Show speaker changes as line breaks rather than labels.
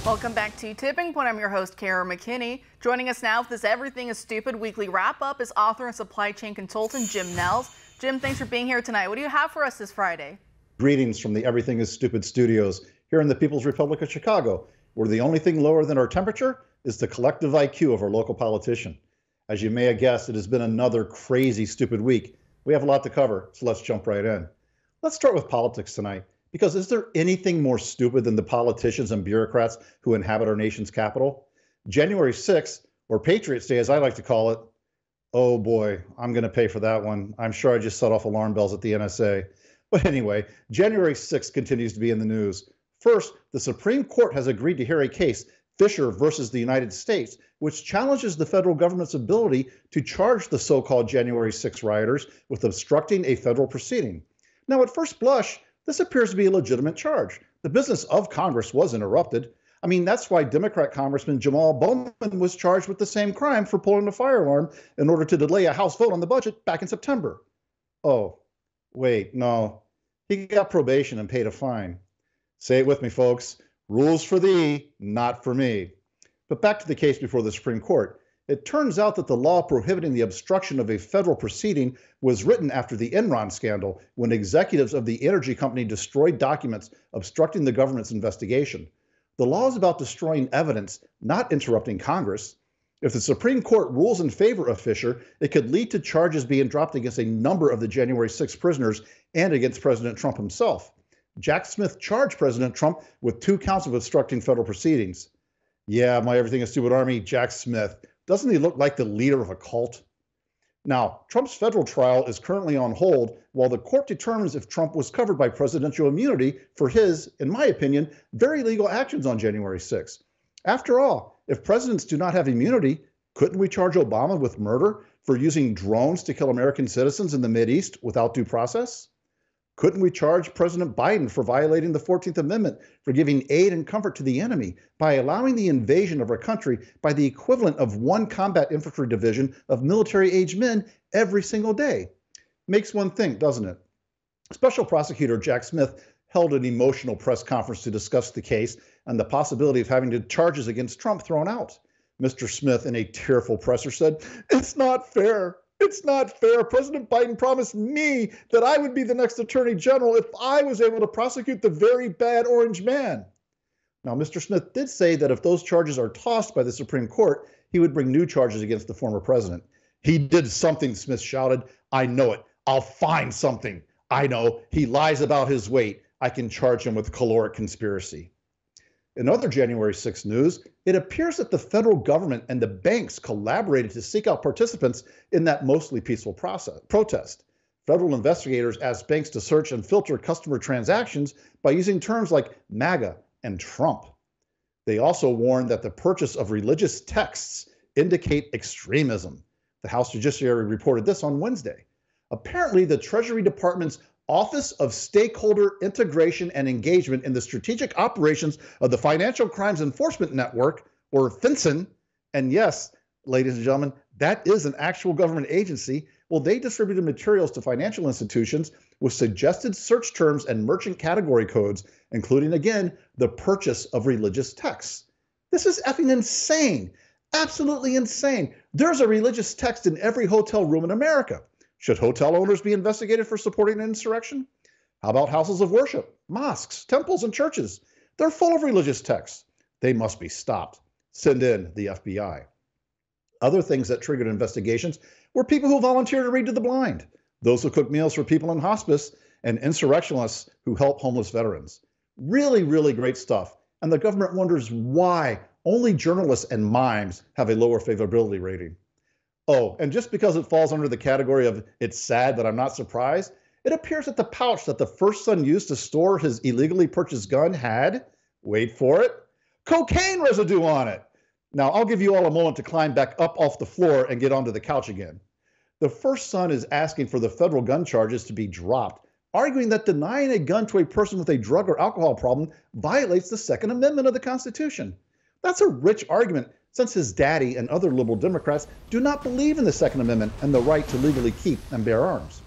Welcome back to Tipping Point. I'm your host, Kara McKinney. Joining us now with this Everything is Stupid weekly wrap-up is author and supply chain consultant Jim Nels. Jim, thanks for being here tonight. What do you have for us this Friday?
Greetings from the Everything is Stupid studios here in the People's Republic of Chicago, where the only thing lower than our temperature is the collective IQ of our local politician. As you may have guessed, it has been another crazy, stupid week. We have a lot to cover, so let's jump right in. Let's start with politics tonight, because is there anything more stupid than the politicians and bureaucrats who inhabit our nation's capital? January 6th, or Patriots Day as I like to call it, oh boy, I'm going to pay for that one. I'm sure I just set off alarm bells at the NSA. But anyway, January 6th continues to be in the news. First, the Supreme Court has agreed to hear a case, Fisher versus the United States, which challenges the federal government's ability to charge the so-called January 6 rioters with obstructing a federal proceeding. Now, at first blush, this appears to be a legitimate charge. The business of Congress was interrupted. I mean, that's why Democrat Congressman Jamal Bowman was charged with the same crime for pulling a fire alarm in order to delay a House vote on the budget back in September. Oh, wait, no. He got probation and paid a fine. Say it with me, folks. Rules for thee, not for me. But back to the case before the Supreme Court. It turns out that the law prohibiting the obstruction of a federal proceeding was written after the Enron scandal, when executives of the energy company destroyed documents obstructing the government's investigation. The law is about destroying evidence, not interrupting Congress. If the Supreme Court rules in favor of Fisher, it could lead to charges being dropped against a number of the January 6 prisoners and against President Trump himself. Jack Smith charged President Trump with 2 counts of obstructing federal proceedings. Yeah, my Everything is Stupid Army, Jack Smith. Doesn't he look like the leader of a cult? Now, Trump's federal trial is currently on hold while the court determines if Trump was covered by presidential immunity for his, in my opinion, very legal actions on January 6. After all, if presidents do not have immunity, couldn't we charge Obama with murder for using drones to kill American citizens in the Mideast without due process? Couldn't we charge President Biden for violating the 14th Amendment for giving aid and comfort to the enemy by allowing the invasion of our country by the equivalent of 1 combat infantry division of military-aged men every single day? Makes one think, doesn't it? Special Prosecutor Jack Smith held an emotional press conference to discuss the case and the possibility of having the charges against Trump thrown out. Mr. Smith, in a tearful presser, said, "It's not fair. It's not fair. President Biden promised me that I would be the next attorney general if I was able to prosecute the very bad orange man." Now, Mr. Smith did say that if those charges are tossed by the Supreme Court, he would bring new charges against the former president. He did something, Smith shouted. I know it. I'll find something. I know. He lies about his weight. I can charge him with caloric conspiracy. In other January 6 news, it appears that the federal government and the banks collaborated to seek out participants in that mostly peaceful protest. Federal investigators asked banks to search and filter customer transactions by using terms like MAGA and Trump. They also warned that the purchase of religious texts indicate extremism. The House Judiciary reported this on Wednesday. Apparently, the Treasury Department's Office of Stakeholder Integration and Engagement in the Strategic Operations of the Financial Crimes Enforcement Network, or FinCEN, and yes, ladies and gentlemen, that is an actual government agency. Well, they distributed materials to financial institutions with suggested search terms and merchant category codes, including, again, the purchase of religious texts. This is effing insane. Absolutely insane. There's a religious text in every hotel room in America. Should hotel owners be investigated for supporting an insurrection? How about houses of worship, mosques, temples, and churches? They're full of religious texts. They must be stopped. Send in the FBI. Other things that triggered investigations were people who volunteered to read to the blind, those who cook meals for people in hospice, and insurrectionists who help homeless veterans. Really, really great stuff. And the government wonders why only journalists and mimes have a lower favorability rating. Oh, and just because it falls under the category of it's sad that I'm not surprised, it appears that the pouch that the first son used to store his illegally purchased gun had, wait for it, cocaine residue on it. Now, I'll give you all a moment to climb back up off the floor and get onto the couch again. The first son is asking for the federal gun charges to be dropped, arguing that denying a gun to a person with a drug or alcohol problem violates the Second Amendment of the Constitution. That's a rich argument, since his daddy and other liberal Democrats do not believe in the Second Amendment and the right to legally keep and bear arms.